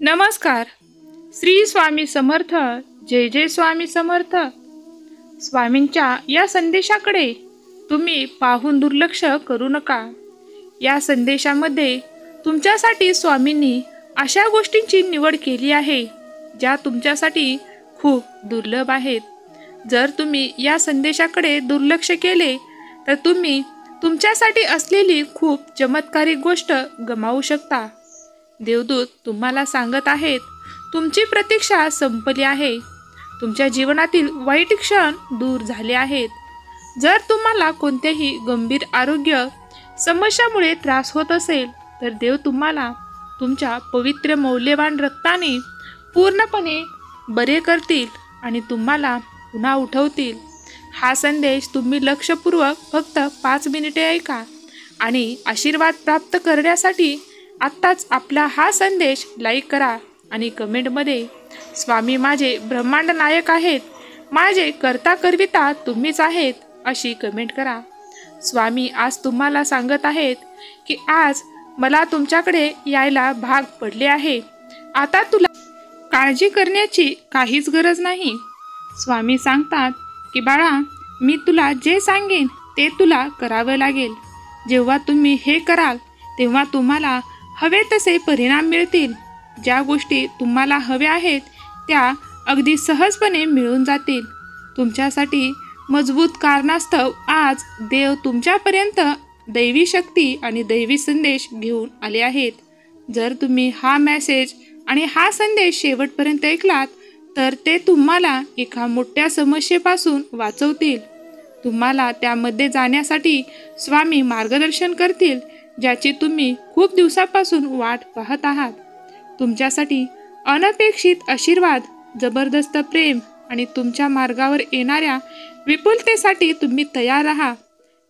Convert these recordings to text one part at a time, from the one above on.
नमस्कार. श्री स्वामी समर्थ. जय जय स्वामी समर्थ. स्वामींच्या या संदेशाकडे तुम्ही पाहून दुर्लक्ष करू नका. या संदेशामध्ये तुमच्यासाठी स्वामींनी अशा गोष्टींची निवड केली आहे ज्या तुमच्यासाठी खूप दुर्लभ आहेत. जर तुम्ही या संदेशाकडे दुर्लक्ष केले तर तुम्ही तुमच्यासाठी असलेली खूप चमत्कारिक गोष्ट गमावू शकता. देवदूत तुम्हाला सांगत आहेत, तुमची प्रतीक्षा संपली आहे. तुमच्या जीवनातील वाईट क्षण दूर झाले आहेत. जर तुम्हाला कोणत्याही गंभीर आरोग्य समस्यामुळे त्रास होत असेल तर देव तुम्हाला तुमच्या पवित्र मौल्यवान रक्ताने पूर्णपणे बरे करतील आणि तुम्हाला पुन्हा उठवतील. हा संदेश तुम्ही लक्षपूर्वक फक्त 5 मिनिटे ऐका आणि आशीर्वाद प्राप्त करण्यासाठी आत्ताच आपला हा संदेश लाईक करा आणि कमेंटमध्ये स्वामी माझे ब्रह्मांड नायक आहेत, माझे करता करविता तुम्हीच आहेत अशी कमेंट करा. स्वामी आज तुम्हाला सांगत आहेत की आज मला तुमच्याकडे यायला भाग पडले आहे. आता तुला काळजी करण्याची काहीच गरज नाही. स्वामी सांगतात की बाळा, मी तुला जे सांगेन ते तुला करावं लागेल. जेव्हा तुम्ही हे कराल तेव्हा तुम्हाला हवे तसे परिणाम मिळतील. ज्या गोष्टी तुम्हाला हव्या आहेत त्या अगदी सहजपणे मिळून जातील. तुमच्यासाठी मजबूत कारणास्तव आज देव तुमच्यापर्यंत दैवी शक्ती आणि दैवी संदेश घेऊन आले आहेत. जर तुम्ही हा मेसेज आणि हा संदेश शेवटपर्यंत ऐकलात तर ते तुम्हाला एका मोठ्या समस्येपासून वाचवतील. तुम्हाला त्यामध्ये जाण्यासाठी स्वामी मार्गदर्शन करतील, ज्याची तुम्ही खूप दिवसापासून वाट पाहत आहात. तुमच्यासाठी अनपेक्षित आशीर्वाद, जबरदस्त प्रेम आणि तुमच्या मार्गावर येणाऱ्या विपुलतेसाठी तुम्ही तयार राहा.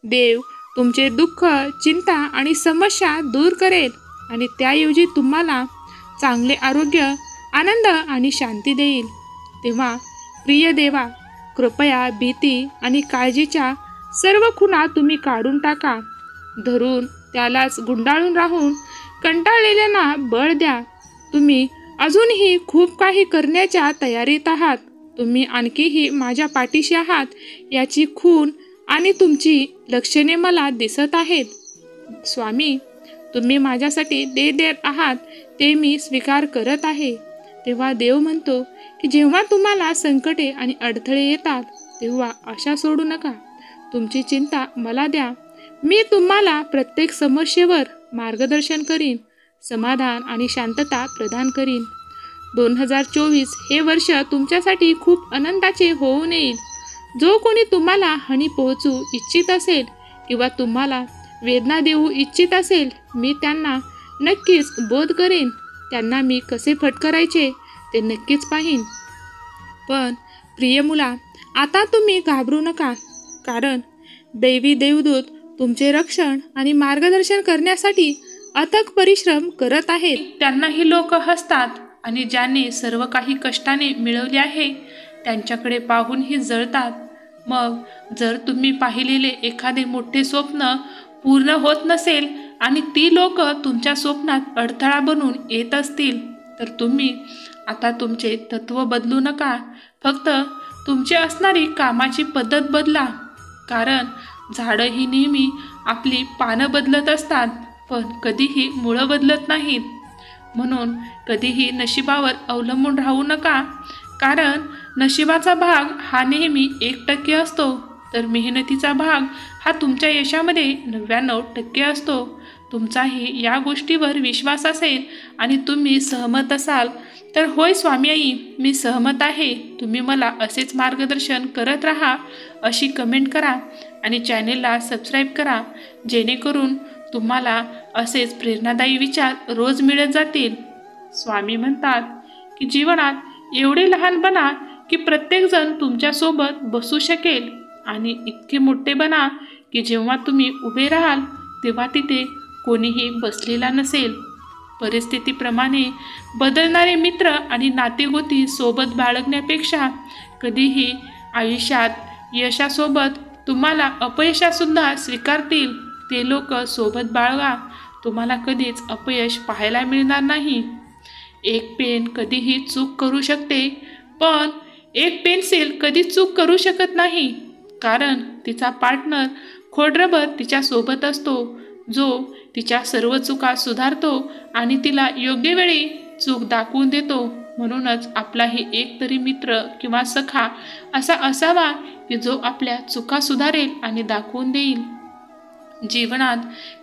देव तुमचे दुःख, चिंता आणि समस्या दूर करेल आणि त्याऐवजी तुम्हाला चांगले आरोग्य, आनंद आणि शांती देईल. तेव्हा प्रिय देवा, कृपया भीती आणि काळजीच्या सर्व खुणा तुम्ही काढून टाका. धरून त्यालाच गुंडाळून राहून कंटाळलेल्यांना बळ द्या. तुम्ही अजूनही खूप काही करण्याच्या तयारीत आहात. तुम्ही आणखीही माझ्या पाठीशी आहात याची खूण आणि तुमची लक्षणे मला दिसत आहेत. स्वामी, तुम्ही माझ्यासाठी देत आहात ते मी स्वीकार करत आहे. तेव्हा देव म्हणतो की जेव्हा तुम्हाला संकटे आणि अडथळे येतात तेव्हा आशा सोडू नका. तुमची चिंता मला द्या. मी तुम्हाला प्रत्येक समस्येवर मार्गदर्शन करीन, समाधान आणि शांतता प्रदान करीन. 2024 हे वर्ष तुमच्यासाठी खूप आनंदाचे होऊन येईल. जो कोणी तुम्हाला हानी पोहोचू इच्छित असेल किंवा तुम्हाला वेदना देऊ इच्छित असेल, मी त्यांना नक्कीच बोध करेन. त्यांना मी कसे फटकारायचे ते नक्कीच पाहीन. पण प्रिय मुला, आता तुम्ही घाबरू नका, कारण दैवी देवदूत तुमचे रक्षण आणि मार्गदर्शन करण्यासाठी अथक परिश्रम करत आहेत. त्यांनाही लोक हसतात आणि ज्यांनी सर्व काही कष्टाने मिळवले आहे त्यांच्याकडे पाहूनही जळतात. मग जर तुम्ही पाहिलेले एखादे मोठे स्वप्न पूर्ण होत नसेल आणि ती लोक तुमच्या स्वप्नात अडथळा बनून येत असतील तर तुम्ही आता तुमचे तत्व बदलू नका. फक्त तुमची असणारी कामाची पद्धत बदला. कारण झाडं ही नेहमी आपली पानं बदलत असतात पण कधीही मुळं बदलत नाहीत. म्हणून कधीही नशिबावर अवलंबून राहू नका, कारण नशिबाचा भाग हा नेहमी 1% असतो तर मेहनतीचा भाग हा तुमच्या यशामध्ये 99% असतो. तुमचाही या गोष्टीवर विश्वास असेल आणि तुम्ही सहमत असाल तर होय स्वामी आई, मी सहमत आहे. तुम्ही मला असेच मार्गदर्शन करत राहा अशी कमेंट करा आणि चॅनेलला सबस्क्राईब करा, जेणेकरून तुम्हाला असेच प्रेरणादायी विचार रोज मिळत जातील. स्वामी म्हणतात की जीवनात एवढे लहान बना की प्रत्येकजण तुमच्यासोबत बसू शकेल आणि इतके मोठे बना की जेव्हा तुम्ही उभे राहाल तेव्हा तिथे कोणीही बसलेला नसेल. परिस्थितीप्रमाणे बदलणारे मित्र आणि नातेगोती सोबत बाळगण्यापेक्षा कधीही आयुष्यात यशासोबत तुम्हाला अपयशासुद्धा स्वीकारतील ते लोक सोबत बाळगा. तुम्हाला कधीच अपयश पाहायला मिळणार नाही. एक पेन कधीही चूक करू शकते, पण एक पेन्सिल कधी चूक करू शकत नाही, कारण तिचा पार्टनर खोडरबर तिच्या सोबत असतो, जो तिच्या सर्व चुका सुधारतो आणि तिला योग्य वेळी चूक दाखवून देतो. म्हणूनच आपलाही एक तरी मित्र किंवा सखा असा असावा की जो आपल्या चुका सुधारेल आणि दाखवून देईल. जीवनात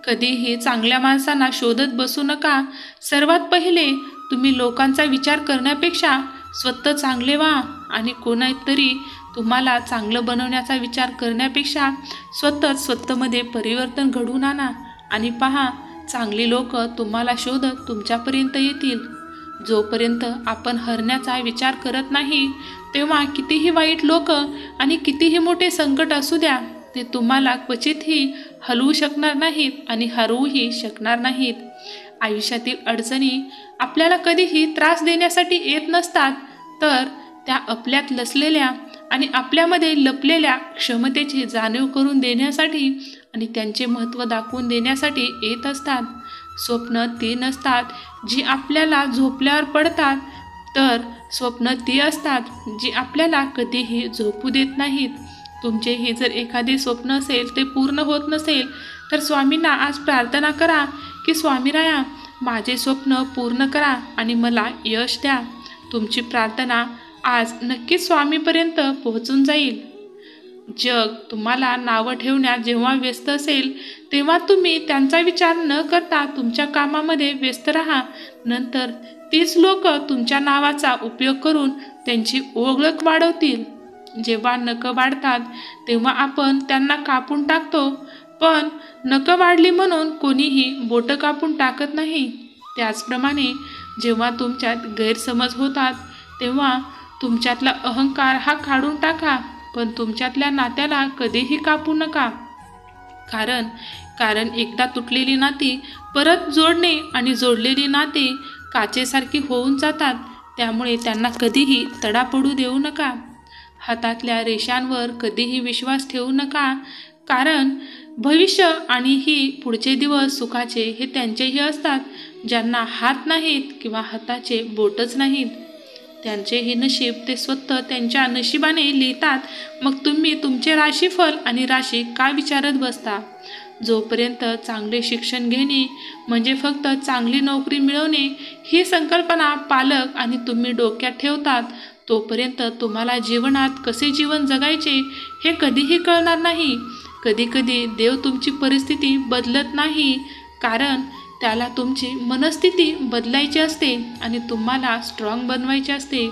कधीही चांगल्या माणसांना शोधत बसू नका. सर्वात पहिले तुम्ही लोकांचा विचार करण्यापेक्षा स्वतः चांगले व्हा आणि कोणीतरी तुम्हाला चांगलं बनवण्याचा विचार करण्यापेक्षा स्वतःमध्ये परिवर्तन घडवून आणा आणि पहा, चांगली लोक तुम्हाला शोधत तुमच्यापर्यंत येतील. जोपर्यंत आपण हरण्याचा विचार करत नाही, तेव्हा कितीही वाईट लोक आणि कितीही मोठे संकट असू द्या, ते तुम्हाला क्वचितही हलवू शकणार नाहीत आणि हरवूही शकणार नाहीत. आयुष्यातील अडचणी आपल्याला कधीही त्रास देण्यासाठी येत नसतात, तर त्या आपल्यात लसलेल्या आणि आपल्यामध्ये लपलेल्या क्षमतेची जाणीव करून देण्यासाठी आणि त्यांचे महत्त्व दाखवून देण्यासाठी येत असतात. स्वप्न ती नसतात जी आपल्याला झोपल्यावर पडतात, तर स्वप्न ती असतात जी आपल्याला कधीही झोपू देत नाहीत. तुमचेही जर एखादे स्वप्न असेल, ते पूर्ण होत नसेल, तर स्वामींना आज प्रार्थना करा की स्वामीराया, माझे स्वप्न पूर्ण करा आणि मला यश द्या. तुमची प्रार्थना आज नक्कीच स्वामीपर्यंत पोहोचून जाईल. जग तुम्हाला नावं ठेवण्यात जेव्हा व्यस्त असेल, तेव्हा तुम्ही त्यांचा विचार न करता तुमच्या कामामध्ये व्यस्त राहा. नंतर तीच लोक तुमच्या नावाचा उपयोग करून त्यांची ओळख वाढवतील. जेव्हा नखं वाढतात तेव्हा आपण त्यांना कापून टाकतो, पण नखं वाढली म्हणून कोणीही बोटं कापून टाकत नाही. त्याचप्रमाणे जेव्हा तुमच्यात गैरसमज होतात, तेव्हा तुमच्यातला अहंकार हा काढून टाका, पण तुमच्यातल्या नात्याला कधीही कापू नका. कारण एकदा तुटलेली नाती परत जोडणे आणि जोडलेली नाती काचेसारखी होऊन जातात. त्यामुळे त्यांना कधीही तडा पडू देऊ नका. हातातल्या रेषांवर कधीही विश्वास ठेवू नका, कारण भविष्य आणि ही पुढचे दिवस सुखाचे हे त्यांचेही असतात, ज्यांना हात नाहीत किंवा हाताचे बोटच नाहीत. त्यांचे हे नशीब ते स्वतः त्यांच्या नशिबाने लिहितात. मग तुम्ही तुमचे राशीफल आणि राशी का विचारत बसता? जोपर्यंत चांगले शिक्षण घेणे म्हणजे फक्त चांगली नोकरी मिळवणे ही संकल्पना पालक आणि तुम्ही डोक्यात ठेवतात, तोपर्यंत तुम्हाला जीवनात कसे जीवन जगायचे हे कधीही कळणार नाही. कधीकधी देव तुमची परिस्थिती बदलत नाही, कारण त्याला तुमची मनस्थिती बदलायची असते आणि तुम्हाला स्ट्रॉंग बनवायचे असते.